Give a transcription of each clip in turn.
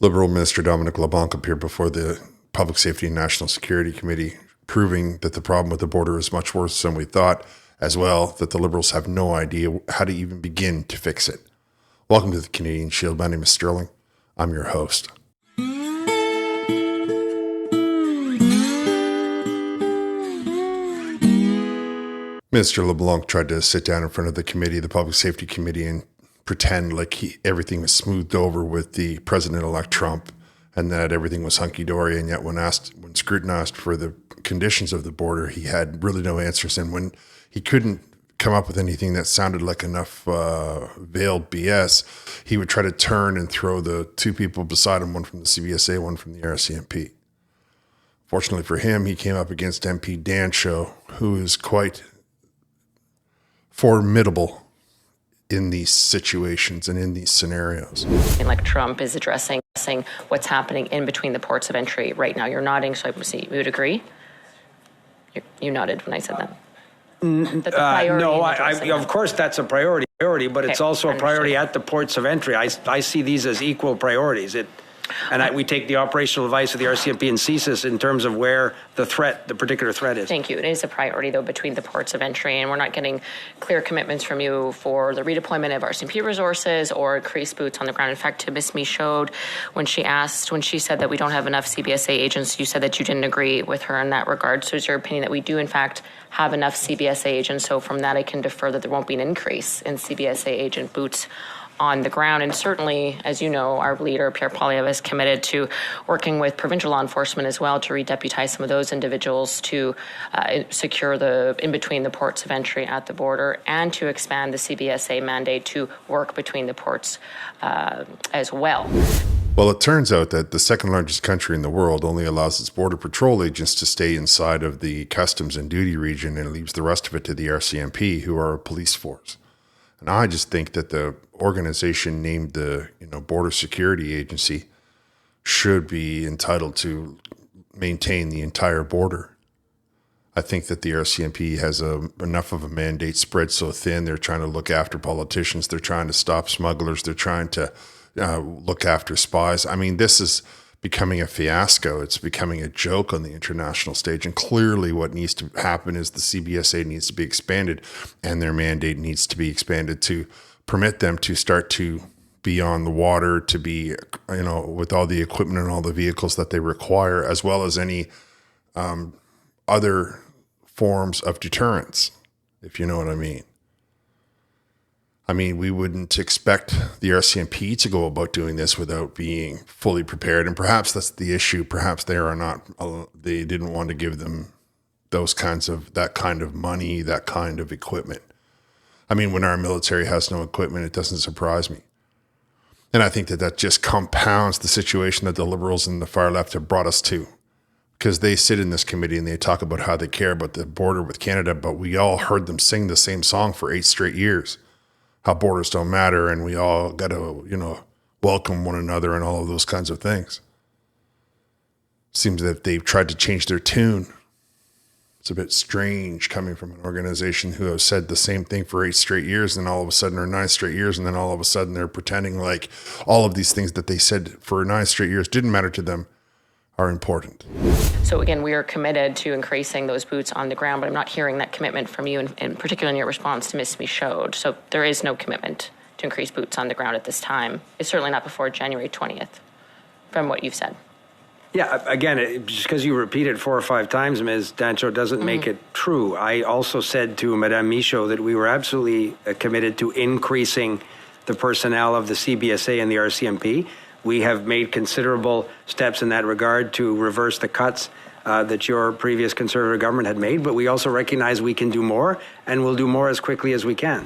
Liberal Minister Dominic LeBlanc appeared before the Public Safety and National Security Committee, proving that the problem with the border is much worse than we thought, as well that the Liberals have no idea how to even begin to fix it. Welcome to the Canadian Shield. My name is Sterling. I'm your host. Minister LeBlanc tried to sit down in front of the committee, the Public Safety Committee, and pretend like everything was smoothed over with the President-elect Trump and that everything was hunky-dory. And yet when scrutinized for the conditions of the border, he had really no answers. And when he couldn't come up with anything that sounded like enough veiled BS, he would try to turn and throw the two people beside him, one from the CBSA, one from the RCMP. Fortunately for him, he came up against MP Dancho, who is quite formidable in these situations and in these scenarios. And like Trump is addressing what's happening in between the ports of entry right now. You're nodding, so I would say you would agree? You nodded when I said that. No, of course that's a priority, but it's also a priority at the ports of entry. I see these as equal priorities. We take the operational advice of the RCMP and CSIS in terms of where the particular threat is. Thank you. It is a priority, though, between the ports of entry, and we're not getting clear commitments from you for the redeployment of RCMP resources or increased boots on the ground. In fact, to Ms. Michaud, when she said that we don't have enough CBSA agents, you said that you didn't agree with her in that regard. So is your opinion that we do, in fact, have enough CBSA agents? So from that, I can defer that there won't be an increase in CBSA agent boots on the ground. And certainly, as you know, our leader, Pierre Poilievre, is committed to working with provincial law enforcement as well to redeputize some of those individuals to secure the in between the ports of entry at the border and to expand the CBSA mandate to work between the ports as well. Well, it turns out that the second largest country in the world only allows its border patrol agents to stay inside of the customs and duty region and leaves the rest of it to the RCMP, who are a police force. And I just think that the organization named the Border Security Agency should be entitled to maintain the entire border. I think that the RCMP has enough of a mandate spread so thin. They're trying to look after politicians. They're trying to stop smugglers. They're trying to look after spies. I mean, this is becoming a fiasco. It's becoming a joke on the international stage. And clearly what needs to happen is the CBSA needs to be expanded and their mandate needs to be expanded to permit them to start to be on the water, to be, with all the equipment and all the vehicles that they require, as well as any other forms of deterrence, if you know what I mean. I mean, we wouldn't expect the RCMP to go about doing this without being fully prepared. And perhaps that's the issue. Perhaps they didn't want to give them that kind of money, that kind of equipment. I mean, when our military has no equipment, it doesn't surprise me. And I think that just compounds the situation that the Liberals and the far left have brought us to. Because they sit in this committee and they talk about how they care about the border with Canada, but we all heard them sing the same song for 8 straight years. How borders don't matter and we all got to, welcome one another and all of those kinds of things. Seems that they've tried to change their tune. It's a bit strange coming from an organization who have said the same thing for 8 straight years and all of a sudden or 9 straight years and then all of a sudden they're pretending like all of these things that they said for 9 straight years didn't matter to them are important. So again, we are committed to increasing those boots on the ground, but I'm not hearing that commitment from you, and particularly in your response to Ms. Michaud. So there is no commitment to increase boots on the ground at this time. It's certainly not before January 20th, from what you've said. Yeah, again, just because you repeat it 4 or 5 times, Ms. Dancho, doesn't make it true. I also said to Madame Michaud that we were absolutely committed to increasing the personnel of the CBSA and the RCMP. We have made considerable steps in that regard to reverse the cuts that your previous Conservative government had made, but we also recognize we can do more, and we'll do more as quickly as we can.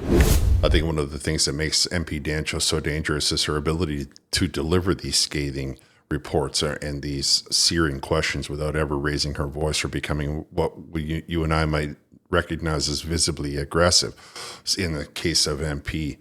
I think one of the things that makes MP Dancho so dangerous is her ability to deliver these scathing reports and these searing questions without ever raising her voice or becoming what you and I might recognize as visibly aggressive. In the case of MP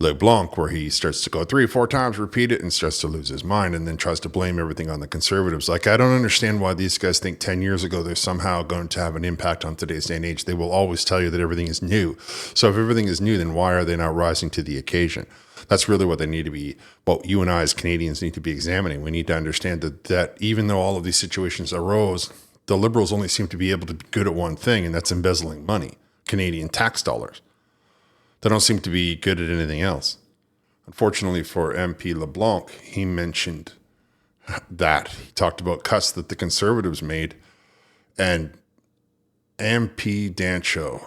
LeBlanc, where he starts to go 3 or 4 times, repeat it, and starts to lose his mind, and then tries to blame everything on the Conservatives. Like, I don't understand why these guys think 10 years ago they're somehow going to have an impact on today's day and age. They will always tell you that everything is new. So if everything is new, then why are they not rising to the occasion? That's really what they need to be, what you and I as Canadians need to be examining. We need to understand that even though all of these situations arose, the Liberals only seem to be able to be good at one thing, and that's embezzling money, Canadian tax dollars. They don't seem to be good at anything else. Unfortunately for MP LeBlanc, he mentioned that. He talked about cuts that the Conservatives made, and MP Dancho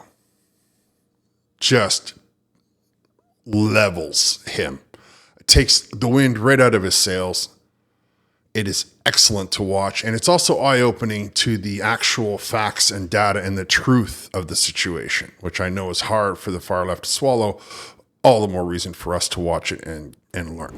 just levels him. It takes the wind right out of his sails. It is excellent to watch. And it's also eye-opening to the actual facts and data and the truth of the situation, which I know is hard for the far left to swallow. All the more reason for us to watch it and learn.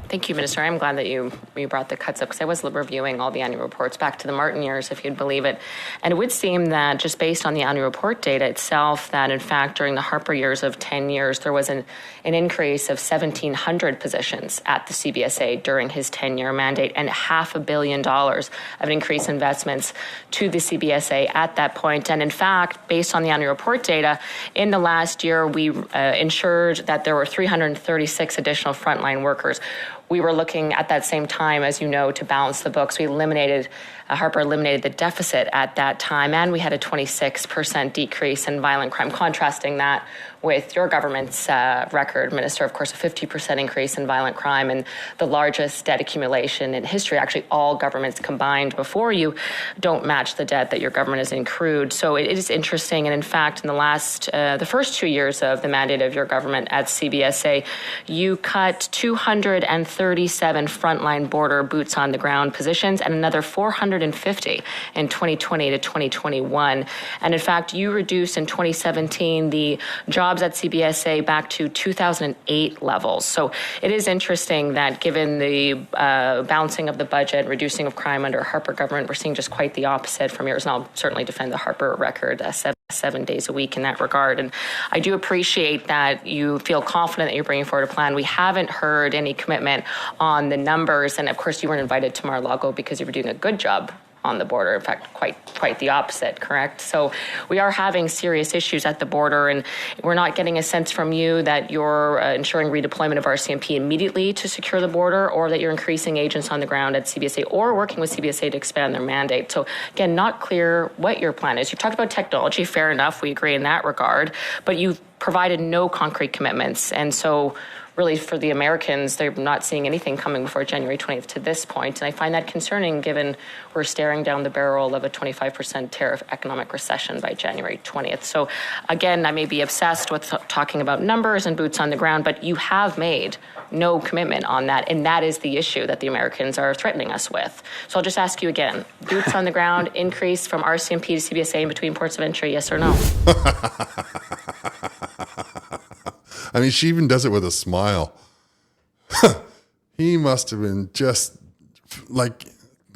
Thank you, Minister. I'm glad that you brought the cuts up, because I was reviewing all the annual reports back to the Martin years, if you'd believe it. And it would seem that just based on the annual report data itself, that in fact during the Harper years of 10 years, there was an increase of 1,700 positions at the CBSA during his 10-year mandate, and $500 million of an increased investments to the CBSA at that point. And in fact, based on the annual report data, in the last year, we ensured that there were 336 additional frontline workers. We were looking at that same time, as you know, to balance the books. Harper eliminated the deficit at that time, and we had a 26% decrease in violent crime, contrasting that with your government's record, Minister, of course, a 50% increase in violent crime and the largest debt accumulation in history. Actually, all governments combined before you don't match the debt that your government has accrued. So it is interesting. And in fact, in the first 2 years of the mandate of your government at CBSA, you cut 237 frontline border boots on the ground positions and another 450 in 2020 to 2021. And in fact, you reduced in 2017 the jobs at CBSA back to 2008 levels. So it is interesting that given the balancing of the budget, reducing of crime under Harper government, we're seeing just quite the opposite from yours. And I'll certainly defend the Harper record 7 days a week in that regard. And I do appreciate that you feel confident that you're bringing forward a plan. We haven't heard any commitment on the numbers. And of course, you weren't invited to Mar-a-Lago because you were doing a good job on the border. In fact, quite the opposite, correct? So we are having serious issues at the border, and we're not getting a sense from you that you're ensuring redeployment of RCMP immediately to secure the border, or that you're increasing agents on the ground at CBSA or working with CBSA to expand their mandate. So again, not clear what your plan is. You've talked about technology, fair enough, we agree in that regard, but you've provided no concrete commitments. And so really for the Americans, they're not seeing anything coming before January 20th to this point. And I find that concerning given we're staring down the barrel of a 25% tariff economic recession by January 20th. So again, I may be obsessed with talking about numbers and boots on the ground, but you have made no commitment on that. And that is the issue that the Americans are threatening us with. So I'll just ask you again, boots on the ground increase from RCMP to CBSA in between ports of entry, yes or no? I mean, she even does it with a smile. He must have been just like,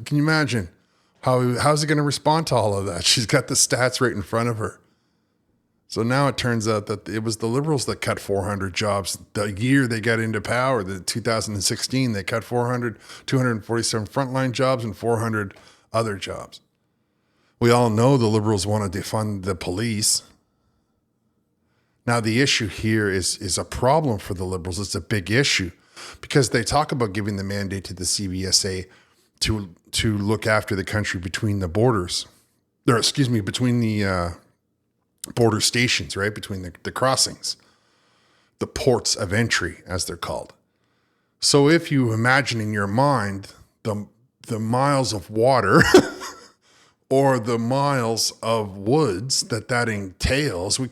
can you imagine how's he going to respond to all of that? She's got the stats right in front of her. So now it turns out that it was the Liberals that cut 400 jobs. The year they got into power, the 2016, they cut 247 frontline jobs and 400 other jobs. We all know the Liberals want to defund the police. Now, the issue here is a problem for the Liberals. It's a big issue because they talk about giving the mandate to the CBSA to look after the country between the borders, between the border stations, right? Between the crossings, the ports of entry, as they're called. So if you imagine in your mind the miles of water or the miles of woods that entails, we're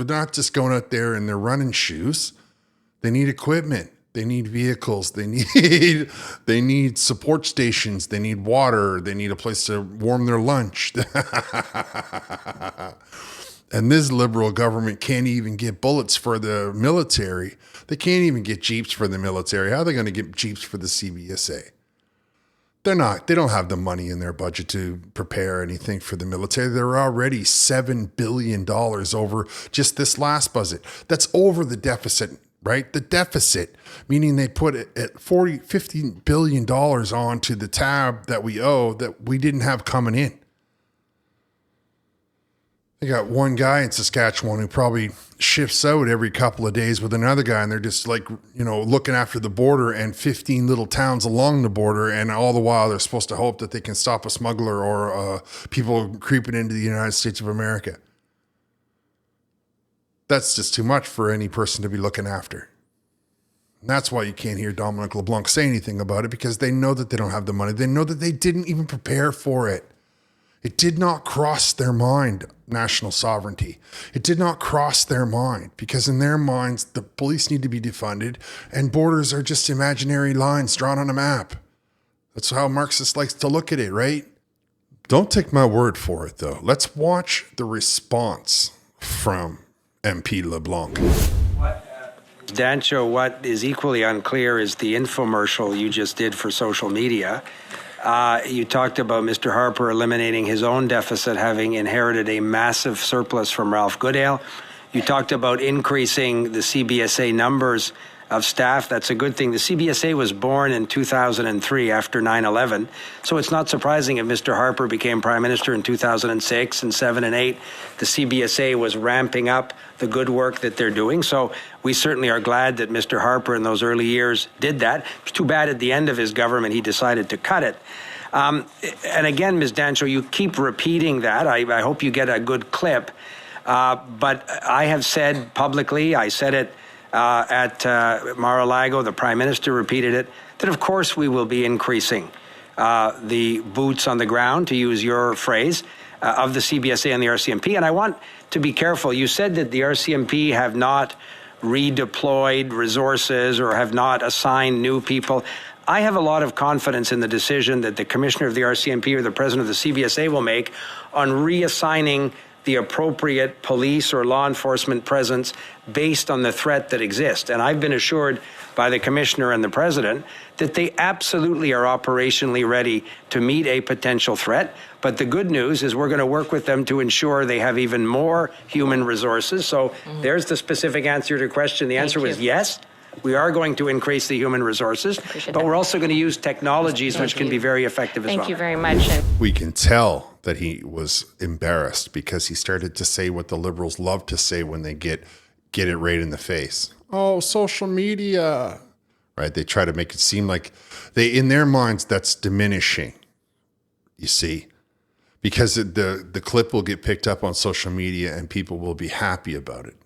not just going out there in their running shoes. They need equipment. They need vehicles. They need support stations. They need water. They need a place to warm their lunch. And this Liberal government can't even get bullets for the military. They can't even get Jeeps for the military. How are they going to get Jeeps for the CBSA? They don't have the money in their budget to prepare anything for the military. They're already $7 billion over just this last budget. That's over the deficit, right? The deficit, meaning they put it at $50 billion onto the tab that we owe that we didn't have coming in. They got one guy in Saskatchewan who probably shifts out every couple of days with another guy, and they're just like, looking after the border and 15 little towns along the border, and all the while they're supposed to hope that they can stop a smuggler or people creeping into the United States of America. That's just too much for any person to be looking after. And that's why you can't hear Dominic LeBlanc say anything about it, because they know that they don't have the money. They know that they didn't even prepare for it. It did not cross their mind, national sovereignty. It did not cross their mind, because in their minds, the police need to be defunded and borders are just imaginary lines drawn on a map. That's how Marxist likes to look at it, right? Don't take my word for it, though. Let's watch the response from MP LeBlanc. Dancho, what is equally unclear is the infomercial you just did for social media. You talked about Mr. Harper eliminating his own deficit, having inherited a massive surplus from Ralph Goodale. You talked about increasing the CBSA numbers of staff. That's a good thing. The CBSA was born in 2003 after 9/11. So it's not surprising if Mr. Harper became Prime Minister in 2006 and 7 and 8. The CBSA was ramping up the good work that they're doing. So we certainly are glad that Mr. Harper in those early years did that. It's too bad at the end of his government he decided to cut it. And again, Ms. Dancho, you keep repeating that. I hope you get a good clip. But I have said publicly, I said it at Mar-a-Lago, the Prime Minister repeated it, that of course we will be increasing the boots on the ground, to use your phrase, of the CBSA and the RCMP. And I want to be careful. You said that the RCMP have not redeployed resources or have not assigned new people. I have a lot of confidence in the decision that the Commissioner of the RCMP or the President of the CBSA will make on reassigning the appropriate police or law enforcement presence based on the threat that exists. And I've been assured by the Commissioner and the President that they absolutely are operationally ready to meet a potential threat. But the good news is we're going to work with them to ensure they have even more human resources. So there's the specific answer to your question. The answer was yes. We are going to increase the human resources, but we're also going to use technologies which can be very effective as well. Thank you very much. We can tell that he was embarrassed because he started to say what the Liberals love to say when they get it right in the face. Oh, social media. Right? They try to make it seem like in their minds, that's diminishing, you see, because the clip will get picked up on social media and people will be happy about it.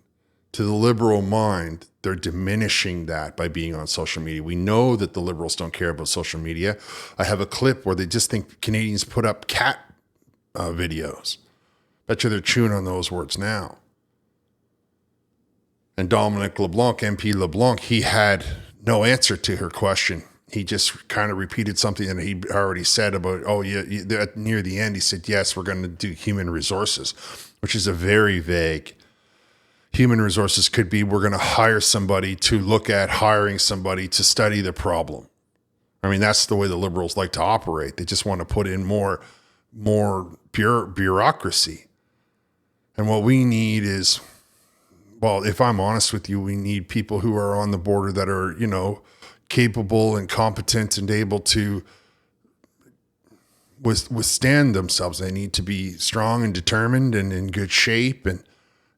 To the Liberal mind, they're diminishing that by being on social media. We know that the Liberals don't care about social media. I have a clip where they just think Canadians put up cat videos. Bet you they're chewing on those words now. And Dominic LeBlanc, MP LeBlanc, he had no answer to her question. He just kind of repeated something that he already said about, near the end, he said, yes, we're going to do human resources, which is a very vague. Human resources could be we're going to hire somebody to look at hiring somebody to study the problem. I mean, that's the way the Liberals like to operate. They just want to put in more bureaucracy. And what we need is, well, if I'm honest with you, we need people who are on the border that are, capable and competent and able to withstand themselves. They need to be strong and determined and in good shape and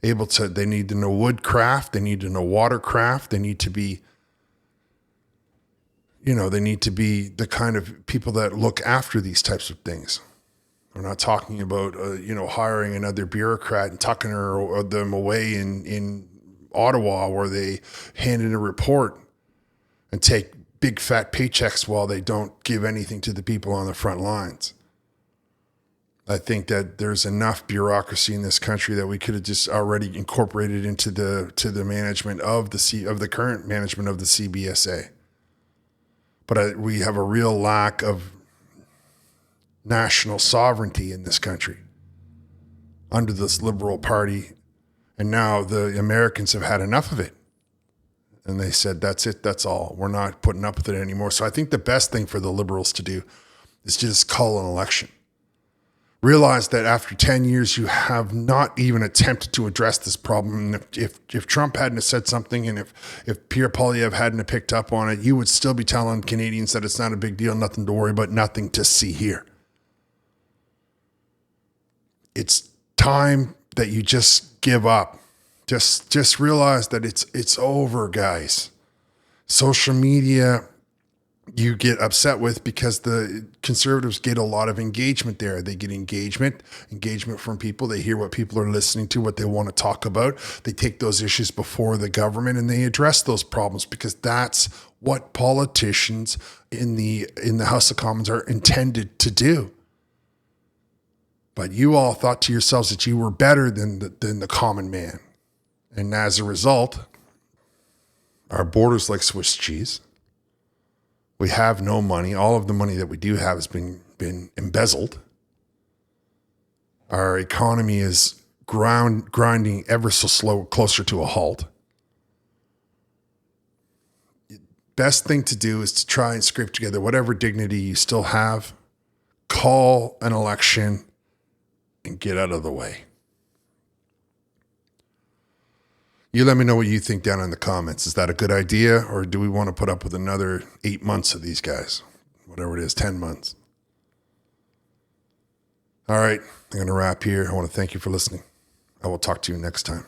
they need to know woodcraft, they need to know watercraft, they need to be, they need to be the kind of people that look after these types of things. We're not talking about, hiring another bureaucrat and tucking them away in Ottawa where they hand in a report and take big fat paychecks while they don't give anything to the people on the front lines. I think that there's enough bureaucracy in this country that we could have just already incorporated into the management of the current management of the CBSA. But we have a real lack of national sovereignty in this country under this Liberal Party, and now the Americans have had enough of it, and they said, "That's it. That's all. We're not putting up with it anymore." So I think the best thing for the Liberals to do is just call an election. Realize that after 10 years, you have not even attempted to address this problem. And if Trump hadn't have said something and if Pierre Poilievre hadn't have picked up on it, you would still be telling Canadians that it's not a big deal, nothing to worry about, nothing to see here. It's time that you just give up. Just realize that it's over, guys. Social media you get upset with because the conservatives get a lot of engagement there. They get engagement from people. They hear what people are listening to, what they want to talk about. They take those issues before the government and they address those problems because that's what politicians in the House of Commons are intended to do. But you all thought to yourselves that you were better than the common man. And as a result, our border's like Swiss cheese. We have no money. All of the money that we do have has been embezzled. Our economy is grinding ever so slow, closer to a halt. Best thing to do is to try and scrape together whatever dignity you still have, call an election, and get out of the way. You let me know what you think down in the comments. Is that a good idea, or do we want to put up with another 8 months of these guys? Whatever it is, 10 months. All right, I'm going to wrap here. I want to thank you for listening. I will talk to you next time.